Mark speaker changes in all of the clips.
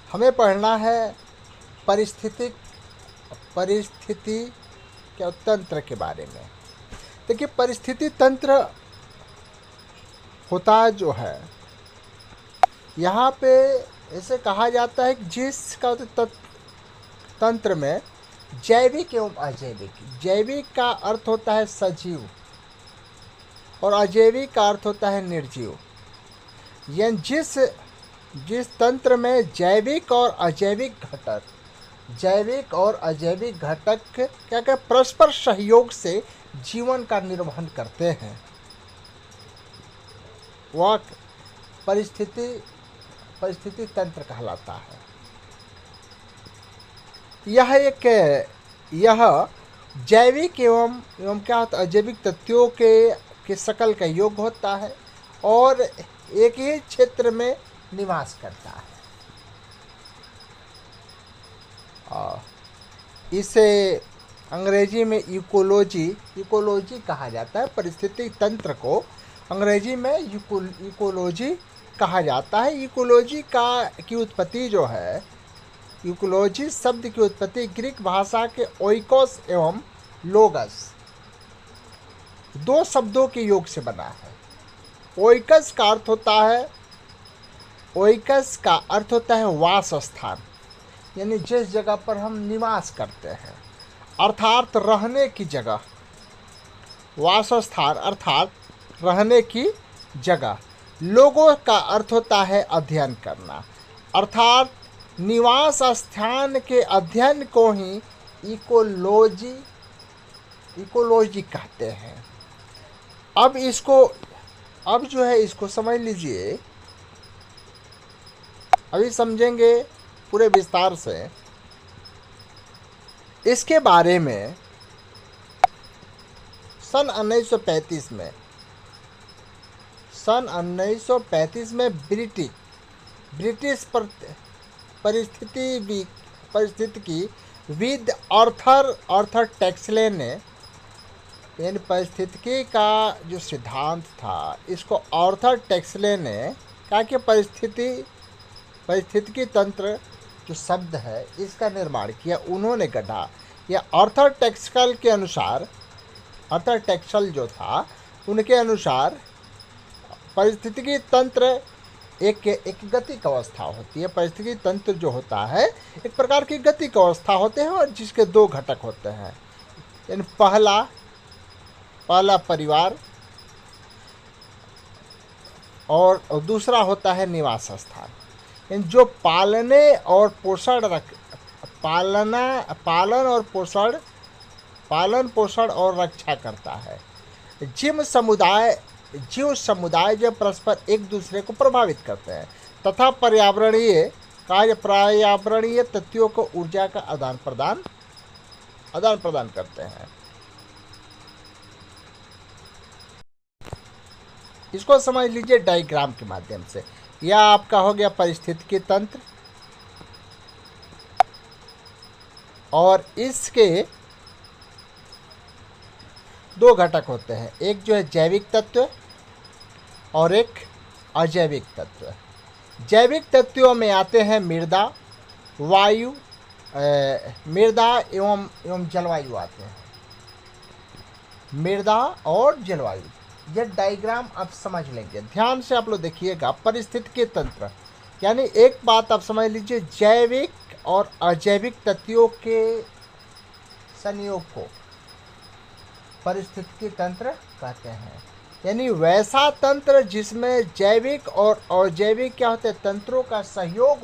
Speaker 1: हमें पढ़ना है परिस्थिति के तंत्र के बारे में। देखिए, परिस्थिति तंत्र होता जो है, यहाँ पे ऐसे कहा जाता है कि जिसका तंत्र में जैविक एवं अजैविक, जैविक का अर्थ होता है सजीव और अजैविक का अर्थ होता है निर्जीव। यानी जिस तंत्र में जैविक और अजैविक घटक क्या क्या परस्पर सहयोग से जीवन का निर्वहन करते हैं, वह परिस्थिति तंत्र कहलाता है। यह जैविक एवं क्या होता है, अजैविक तत्वों के सकल का योग होता है और एक ही क्षेत्र में निवास करता है। इसे अंग्रेजी में इकोलॉजी कहा जाता है। परिस्थिति तंत्र को अंग्रेजी में इकोलॉजी कहा जाता है। इकोलॉजी की उत्पत्ति जो है, इकोलॉजी शब्द की उत्पत्ति ग्रीक भाषा के ओइकोस एवं लोगस दो शब्दों के योग से बना है। ओइकस का अर्थ होता है वास स्थान, यानी जिस जगह पर हम निवास करते हैं, अर्थात रहने की जगह। वास स्थान अर्थात रहने की जगह। लोगों का अर्थ होता है अध्ययन करना, अर्थात निवास स्थान के अध्ययन को ही इकोलॉजी कहते हैं। अब जो है इसको समझ लीजिए, अभी समझेंगे पूरे विस्तार से। इसके बारे में सन 1935 में ब्रिटिश परिस्थितिकीविद आर्थर टैक्सले ने, यानी परिस्थितिकी का जो सिद्धांत था, इसको आर्थर टैक्सले ने कहा कि परिस्थितिकी तंत्र जो शब्द है इसका निर्माण किया, उन्होंने गढ़ा। या आर्थर टैक्सल जो था, उनके अनुसार परिस्थितिकी तंत्र एक गतिक अवस्था होती है। परिस्थितिकी तंत्र जो होता है एक प्रकार की गतिक अवस्था होते हैं और जिसके दो घटक होते हैं। यानी पहला परिवार और दूसरा होता है निवास स्थान, यानी जो पालन पोषण और रक्षा करता है। जीव समुदाय जो परस्पर एक दूसरे को प्रभावित करते हैं तथा पर्यावरणीय तत्वों को ऊर्जा का आदान प्रदान करते हैं। इसको समझ लीजिए डायग्राम के माध्यम से। यह आपका हो गया परिस्थितिकी तंत्र, और इसके दो घटक होते हैं, एक जो है जैविक तत्व और एक अजैविक तत्व। जैविक तत्वों में आते हैं मृदा एवं जलवायु आते हैं। मृदा और जलवायु, यह डायग्राम आप समझ लेंगे, ध्यान से आप लोग देखिएगा। परिस्थितिकी तंत्र यानी एक बात आप समझ लीजिए, जैविक और अजैविक तत्वों के संयोग को परिस्थितिकी तंत्र कहते हैं। यानी वैसा तंत्र जिसमें जैविक और अजैविक क्या होते हैं, तंत्रों का संयोग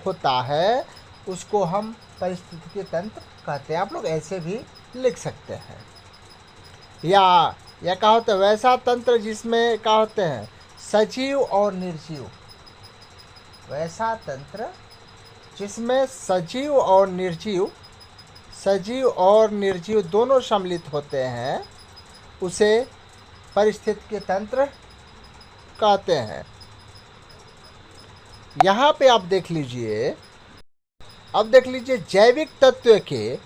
Speaker 1: होता है, उसको हम परिस्थितिकी तंत्र कहते हैं। आप लोग ऐसे भी लिख सकते हैं। या क्या होता है, वैसा तंत्र जिसमें क्या होते हैं, सजीव और निर्जीव। वैसा तंत्र जिसमें सजीव और निर्जीव दोनों सम्मिलित होते हैं, उसे परिस्थितिकी तंत्र कहते हैं। यहाँ पे आप देख लीजिए, जैविक तत्व के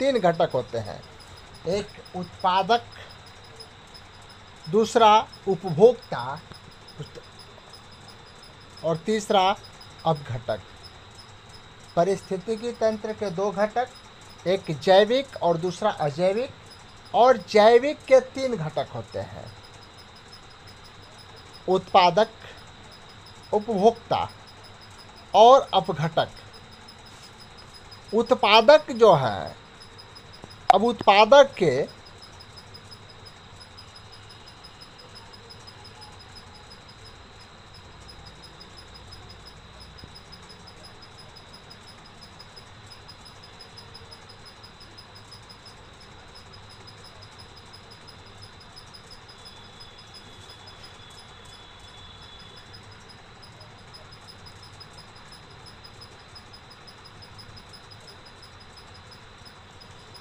Speaker 1: 3 घटक होते हैं। एक उत्पादक दूसरा उपभोक्ता और तीसरा अपघटक। पारिस्थितिकी तंत्र के दो घटक, एक जैविक और दूसरा अजैविक, और जैविक के तीन घटक होते हैं, उत्पादक, उपभोक्ता और अपघटक। उत्पादक जो है, अब उत्पादक के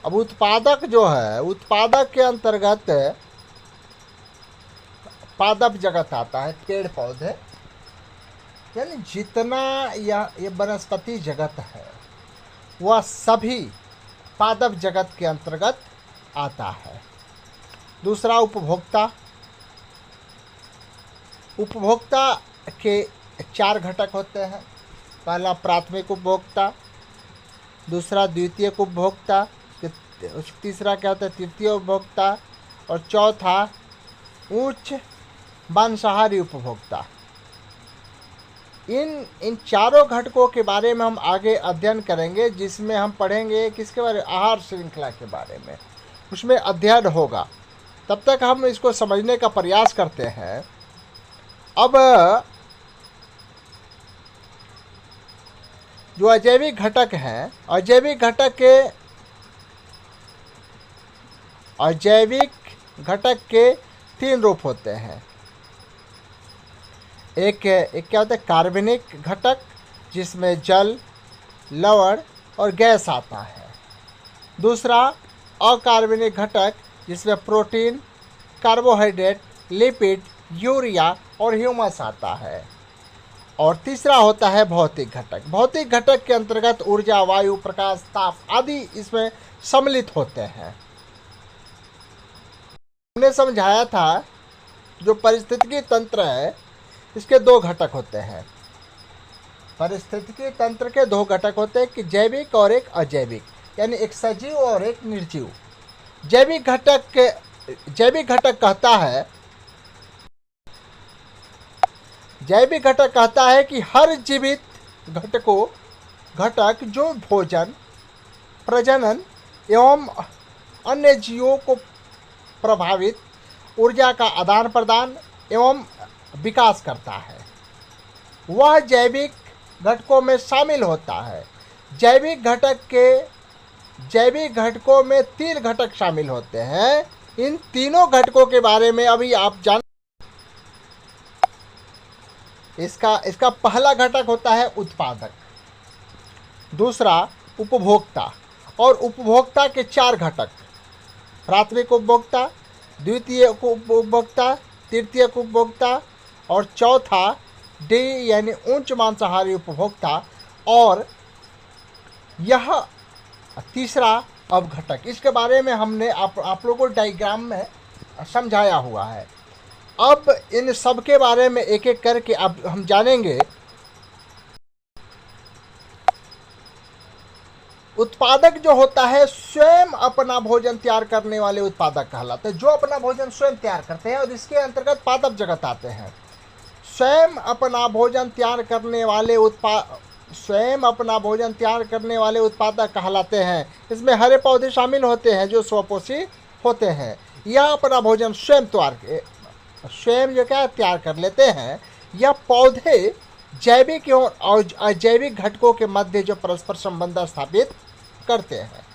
Speaker 1: अब उत्पादक जो है, उत्पादक के अंतर्गत पादप जगत आता है, पेड़ पौधे, यानी जितना ये वनस्पति जगत है वह सभी पादप जगत के अंतर्गत आता है। दूसरा उपभोक्ता। उपभोक्ता के चार घटक होते हैं। पहला प्राथमिक उपभोक्ता, दूसरा द्वितीयक उपभोक्ता, तीसरा क्या होता है तृतीय उपभोक्ता, और चौथा उच्च मांसाहारी उपभोक्ता। इन चारों घटकों के बारे में हम आगे अध्ययन करेंगे, जिसमें हम पढ़ेंगे किसके बारे में, आहार श्रृंखला के बारे में, उसमें अध्ययन होगा। तब तक हम इसको समझने का प्रयास करते हैं। अब जो अजैविक घटक हैं, अजैविक घटक के तीन रूप होते हैं। एक क्या होता है कार्बनिक घटक, जिसमें जल, लवण और गैस आता है। दूसरा अकार्बनिक घटक, जिसमें प्रोटीन, कार्बोहाइड्रेट, लिपिड, यूरिया और ह्यूमस आता है। और तीसरा होता है भौतिक घटक। भौतिक घटक के अंतर्गत ऊर्जा, वायु, प्रकाश, ताप आदि इसमें सम्मिलित होते हैं। हमने समझाया था जो पारिस्थितिकी तंत्र है, इसके दो घटक होते हैं। पारिस्थितिकी तंत्र के दो घटक होते हैं कि जैविक और एक अजैविक, यानी एक सजीव और एक निर्जीव। जैविक घटक कहता है कि हर जीवित घटक जो भोजन, प्रजनन एवं अन्य जीवों को प्रभावित ऊर्जा का आदान प्रदान एवं विकास करता है, वह जैविक घटकों में शामिल होता है। जैविक घटकों में तीन घटक शामिल होते हैं। इन तीनों घटकों के बारे में अभी आप जान। इसका पहला घटक होता है उत्पादक, दूसरा उपभोक्ता, और उपभोक्ता के चार घटक, प्राथमिक उपभोक्ता, द्वितीय उपभोक्ता, तृतीय उपभोक्ता और चौथा डी यानी उच्च मांसाहारी उपभोक्ता, और यह तीसरा अपघटक। इसके बारे में हमने आप लोगों को डायग्राम में समझाया हुआ है। अब इन सब के बारे में एक एक करके अब हम जानेंगे। उत्पादक जो होता है स्वयं अपना भोजन तैयार करने वाले उत्पादक कहलाते हैं, जो अपना भोजन स्वयं तैयार करते हैं, और इसके अंतर्गत पादप जगत आते हैं। स्वयं अपना भोजन तैयार करने वाले उत्पादक कहलाते हैं। इसमें हरे पौधे शामिल होते हैं जो स्वपोषी होते हैं। यह अपना भोजन स्वयं तैयार कर लेते हैं। यह पौधे जैविक एवं अजैविक घटकों के मध्य जो परस्पर संबंध स्थापित करते हैं।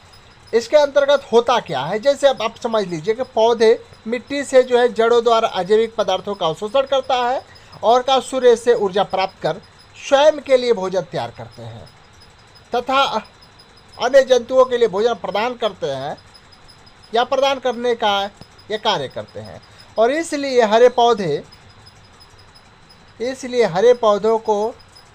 Speaker 1: इसके अंतर्गत होता क्या है, जैसे अब आप समझ लीजिए कि पौधे मिट्टी से जो है जड़ों द्वारा अजैविक पदार्थों का अवशोषण करता है और का सूर्य से ऊर्जा प्राप्त कर स्वयं के लिए भोजन तैयार करते हैं तथा अन्य जंतुओं के लिए भोजन प्रदान करते हैं या प्रदान करने का ये कार्य करते हैं। और इसलिए हरे पौधों को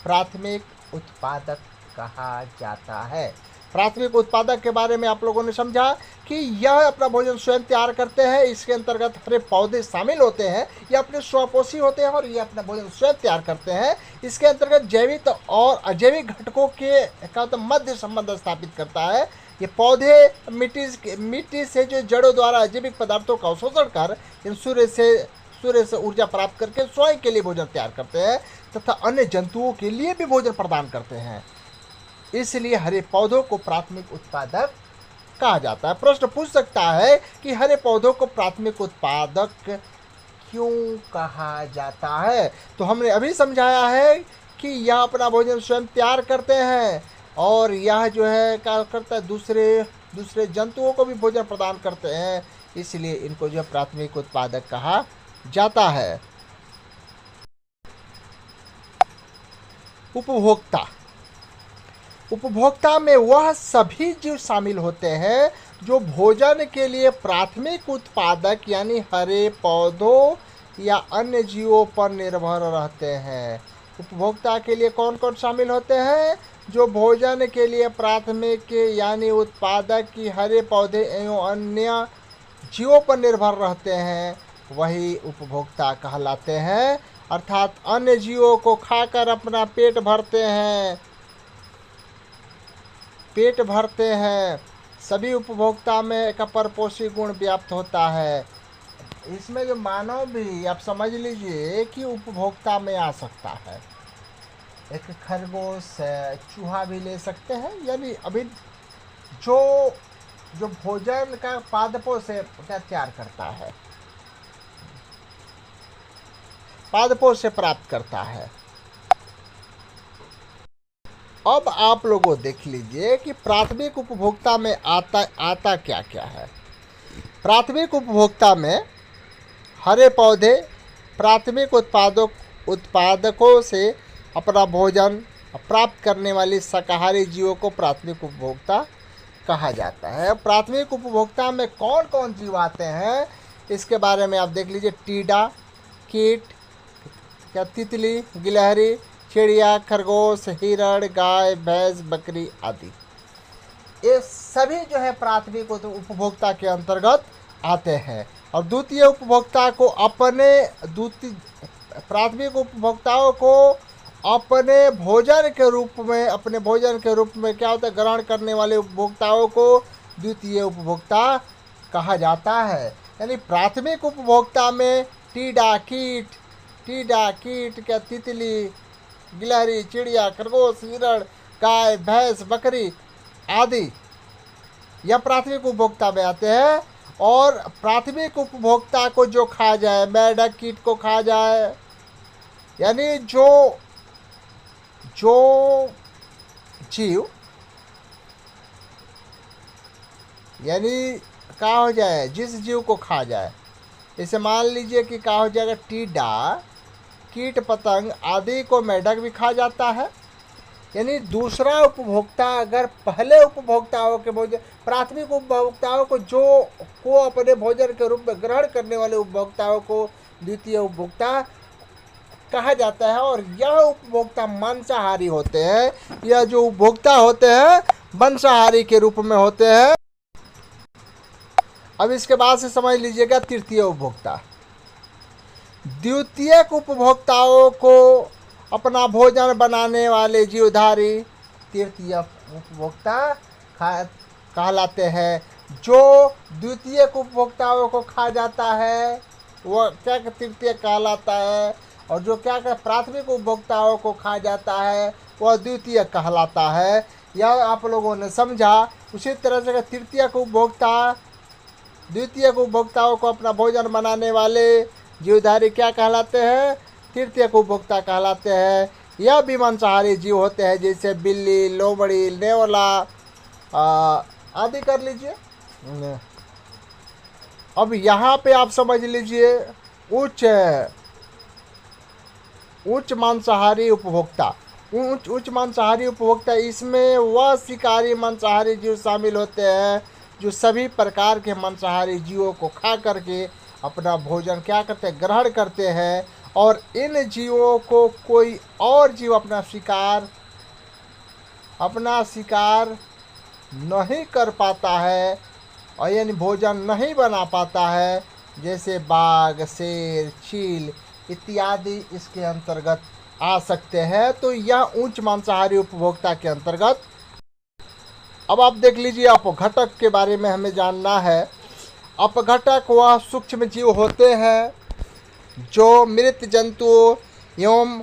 Speaker 1: प्राथमिक उत्पादक कहा जाता है। प्राथमिक उत्पादक के बारे में आप लोगों ने समझा कि यह अपना भोजन स्वयं तैयार करते हैं। इसके अंतर्गत हरे पौधे शामिल होते हैं, ये अपने स्वपोषी होते हैं और ये अपना भोजन स्वयं तैयार करते हैं। इसके अंतर्गत जैविक और अजैविक घटकों के का तो मध्य संबंध स्थापित करता है। ये पौधे मिट्टी से जो जड़ों द्वारा अजैविक पदार्थों का अवशोषण कर इन सूर्य से ऊर्जा प्राप्त करके स्वयं के लिए भोजन तैयार करते हैं तथा अन्य जंतुओं के लिए भी भोजन प्रदान करते हैं। इसलिए हरे पौधों को प्राथमिक उत्पादक कहा जाता है। प्रश्न पूछ सकता है कि हरे पौधों को प्राथमिक उत्पादक क्यों कहा जाता है? तो हमने अभी समझाया है कि यह अपना भोजन स्वयं तैयार करते हैं और यह जो है क्या करता है, दूसरे जंतुओं को भी भोजन प्रदान करते हैं, इसलिए इनको जो प्राथमिक उत्पादक कहा जाता है। उपभोक्ता में वह सभी जीव शामिल होते हैं जो भोजन के लिए प्राथमिक उत्पादक यानी हरे पौधों या अन्य जीवों पर निर्भर रहते हैं। उपभोक्ता के लिए कौन कौन शामिल होते हैं? जो भोजन के लिए प्राथमिक यानी उत्पादक की हरे पौधे एवं अन्य जीवों पर निर्भर रहते हैं, वही उपभोक्ता कहलाते हैं। अर्थात अन्य जीवों को खाकर अपना पेट भरते हैं। सभी उपभोक्ता में एक परपोषी गुण व्याप्त होता है। इसमें जो मानव भी आप समझ लीजिए कि उपभोक्ता में आ सकता है। एक खरगोश है, चूहा भी ले सकते हैं, यानी अभी जो भोजन का पादपों से तैयार करता है, पादपों से प्राप्त करता है। अब आप लोगों देख लीजिए कि प्राथमिक उपभोक्ता में आता क्या क्या है। प्राथमिक उपभोक्ता में हरे पौधे प्राथमिक उत्पादकों से अपना भोजन प्राप्त करने वाली शाकाहारी जीवों को प्राथमिक उपभोक्ता कहा जाता है। प्राथमिक उपभोक्ता में कौन कौन जीव आते हैं इसके बारे में आप देख लीजिए। टीडा, कीट, तितली, गिलहरी, चिड़िया, खरगोश, हिरण, गाय, भैंस, बकरी आदि, ये सभी जो है प्राथमिक उपभोक्ता के अंतर्गत आते हैं। और द्वितीय उपभोक्ता को प्राथमिक उपभोक्ताओं को अपने भोजन के रूप में क्या होता है, ग्रहण करने वाले उपभोक्ताओं को द्वितीय उपभोक्ता कहा जाता है। यानी प्राथमिक उपभोक्ता में टीडा, कीट, तितली, गिलहरी, चिड़िया, खरगोश, हिरण, गाय, भैंस, बकरी आदि यह प्राथमिक उपभोक्ता में आते हैं। और प्राथमिक उपभोक्ता को जो खा जाए, मेढक कीट को खा जाए, यानी जो जीव यानी क्या हो जाए, जिस जीव को खा जाए, इसे मान लीजिए कि क्या हो जाएगा, टीडा, कीट पतंग आदि को मेढक भी खा जाता है। यानी दूसरा उपभोक्ता अगर पहले उपभोक्ताओं के भोजन, प्राथमिक उपभोक्ताओं को अपने भोजन के रूप में ग्रहण करने वाले उपभोक्ताओं को द्वितीय उपभोक्ता कहा जाता है। और यह उपभोक्ता मांसाहारी होते हैं। यह जो उपभोक्ता होते हैं मांसाहारी के रूप में होते हैं। अब इसके बाद से समझ लीजिएगा तृतीय उपभोक्ता। द्वितीयक उपभोक्ताओं को अपना भोजन बनाने वाले जीवधारी तृतीय उपभोक्ता कहलाते हैं। जो द्वितीयक उपभोक्ताओं को खा जाता है वह क्या तृतीय कहलाता है, और जो क्या प्राथमिक उपभोक्ताओं को खा जाता है वह द्वितीय कहलाता है। यह आप लोगों ने समझा। उसी तरह से द्वितीयक उपभोक्ताओं को अपना भोजन बनाने वाले जीवधारी क्या कहलाते हैं, तृतीयक उपभोक्ता कहलाते हैं। यह भी मांसाहारी जीव होते हैं, जैसे बिल्ली, लोमड़ी, नेवला आदि कर लीजिए। अब यहाँ पे आप समझ लीजिए उच्च मांसाहारी उपभोक्ता। उच्च मांसाहारी उपभोक्ता, इसमें वह शिकारी मांसाहारी जीव शामिल होते हैं जो सभी प्रकार के मांसाहारी जीवों को खा करके अपना भोजन क्या करते हैं, ग्रहण करते हैं। और इन जीवों को कोई और जीव अपना शिकार नहीं कर पाता है और यानी भोजन नहीं बना पाता है, जैसे बाघ, शेर, चील इत्यादि इसके अंतर्गत आ सकते हैं, तो यह उच्च मांसाहारी उपभोक्ता के अंतर्गत। अब आप देख लीजिए, अपघटक के बारे में हमें जानना है। अपघटक वह सूक्ष्म जीव होते हैं जो मृत जंतुओं एवं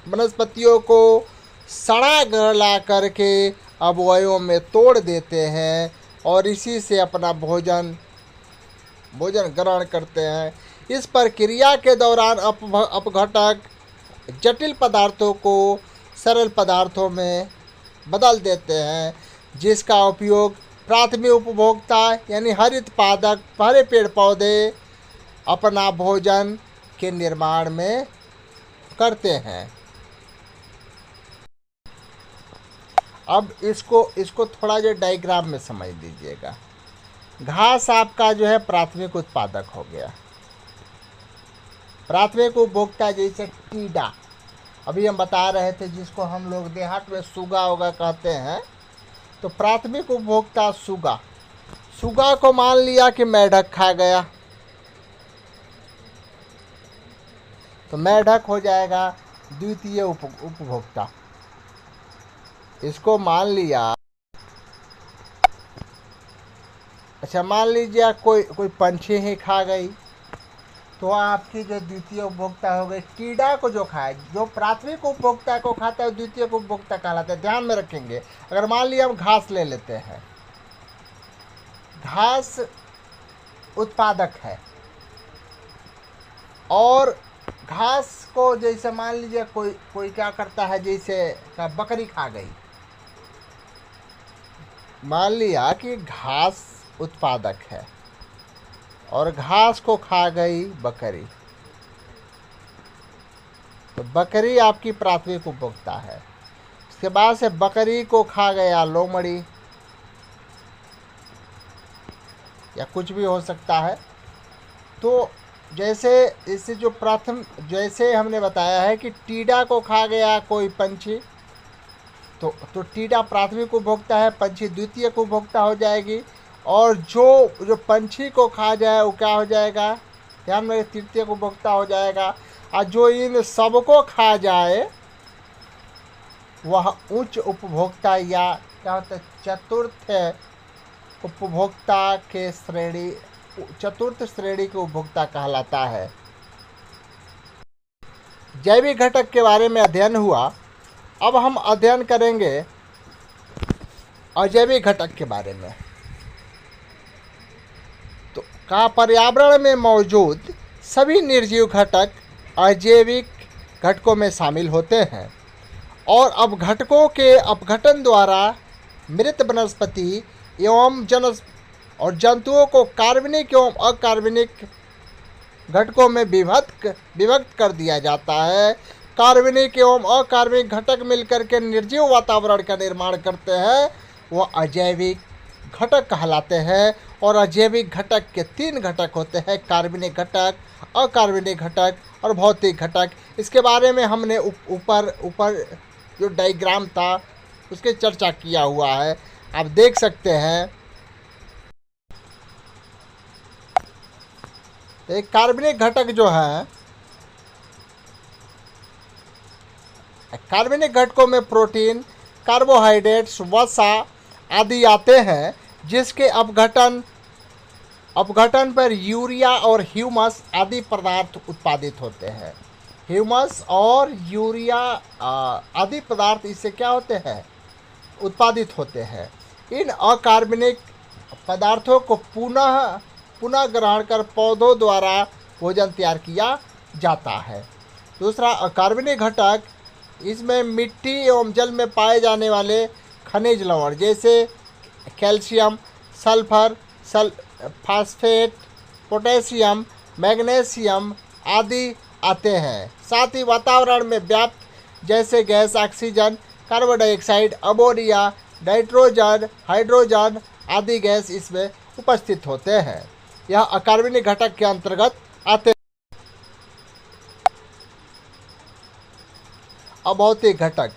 Speaker 1: वनस्पतियों को सड़ा गला करके अवयवों में तोड़ देते हैं और इसी से अपना भोजन ग्रहण करते हैं। इस प्रक्रिया के दौरान अपघटक जटिल पदार्थों को सरल पदार्थों में बदल देते हैं, जिसका उपयोग प्राथमिक उपभोक्ता यानी हरित पादप, हरे पेड़ पौधे अपना भोजन के निर्माण में करते हैं। अब इसको थोड़ा जो डायग्राम में समझ लीजिएगा। घास आपका जो है प्राथमिक उत्पादक हो गया। प्राथमिक उपभोक्ता जैसे कीड़ा, अभी हम बता रहे थे, जिसको हम लोग देहात में सुगा होगा कहते हैं, तो प्राथमिक उपभोक्ता सुगा को मान लिया कि मेढक खा गया, तो मेढक हो जाएगा द्वितीय उपभोक्ता। इसको मान लिया, अच्छा मान लीजिए कोई पंछी ही खा गई, तो आपकी जो द्वितीय उपभोक्ता हो गई। कीड़ा को जो खाए, जो प्राथमिक उपभोक्ता को खाता है द्वितीय उपभोक्ता कहलाता है। ध्यान में रखेंगे। अगर मान लिया हम घास ले लेते हैं, घास उत्पादक है और घास को जैसे मान लीजिए कोई क्या करता है, जैसे का बकरी खा गई। मान लिया कि घास उत्पादक है और घास को खा गई बकरी, तो बकरी आपकी प्राथमिक उपभोक्ता है। उसके बाद से बकरी को खा गया लोमड़ी या कुछ भी हो सकता है। तो जैसे इससे जो जैसे हमने बताया है कि टीडा को खा गया कोई पंछी, तो टीडा प्राथमिक उपभोक्ता है, पंछी द्वितीय उपभोक्ता हो जाएगी। और जो पंछी को खा जाए वो क्या हो जाएगा, ध्यान में, तृतीय उपभोक्ता हो जाएगा। और जो इन सबको खा जाए वह उच्च उपभोक्ता या क्या होता है, चतुर्थ उपभोक्ता के चतुर्थ श्रेणी के उपभोक्ता कहलाता है। जैविक घटक के बारे में अध्ययन हुआ। अब हम अध्ययन करेंगे अजैविक घटक के बारे में। तो पर्यावरण में मौजूद सभी निर्जीव घटक अजैविक घटकों में शामिल होते हैं और अपघटकों के अपघटन द्वारा मृत वनस्पति एवं जंतुओं को कार्बनिक एवं अकार्बनिक घटकों में विभक्त कर दिया जाता है। कार्बनिक एवं अकार्बनिक घटक मिलकर के निर्जीव वातावरण का निर्माण करते हैं, वह अजैविक घटक कहलाते हैं। और अजैविक घटक के 3 घटक होते हैं, कार्बनिक घटक, अकार्बनिक घटक और भौतिक घटक। इसके बारे में हमने ऊपर जो डायग्राम था उसके चर्चा किया हुआ है, आप देख सकते हैं। एक कार्बनिक घटक जो है, कार्बनिक घटकों में प्रोटीन, कार्बोहाइड्रेट्स, वसा आदि आते हैं, जिसके अपघटन पर यूरिया और ह्यूमस आदि पदार्थ उत्पादित होते हैं। ह्यूमस और यूरिया आदि पदार्थ इससे क्या होते हैं, उत्पादित होते हैं। इन अकार्बनिक पदार्थों को पुनः ग्रहण कर पौधों द्वारा भोजन तैयार किया जाता है। दूसरा अकार्बनिक घटक, इसमें मिट्टी एवं जल में पाए जाने वाले खनिज लवण जैसे calcium, sulphur, phosphate, potassium, magnesium आदि आते हैं। साथ ही वातावरण में व्याप्त जैसे gas oxygen, carbon dioxide, ammonia, nitrogen, hydrogen आदि गैस इसमें उपस्थित होते हैं। यह अकार्बनिक घटक के अंतर्गत आते हैं। अभौतिक घटक,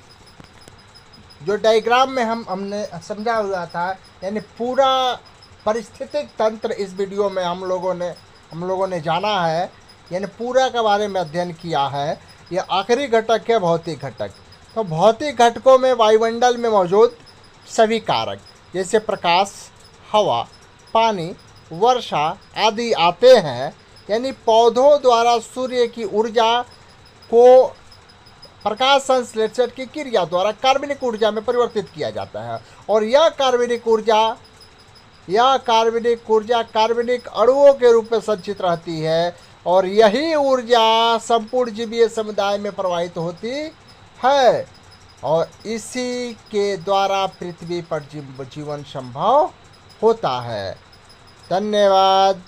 Speaker 1: जो डायग्राम में हमने समझा हुआ था, यानी पूरा पारिस्थितिक तंत्र इस वीडियो में हम लोगों ने जाना है, यानी पूरा के बारे में अध्ययन किया है। ये आखिरी घटक है भौतिक घटक। तो भौतिक घटकों में वायुमंडल में मौजूद सभी कारक जैसे प्रकाश, हवा, पानी, वर्षा आदि आते हैं। यानी पौधों द्वारा सूर्य की ऊर्जा को प्रकाश संश्लेषण की क्रिया द्वारा कार्बनिक ऊर्जा में परिवर्तित किया जाता है, और यह कार्बनिक ऊर्जा कार्बनिक अणुओं के रूप में संचित रहती है, और यही ऊर्जा संपूर्ण जीवीय समुदाय में प्रवाहित होती है, और इसी के द्वारा पृथ्वी पर जीवन संभव होता है। धन्यवाद।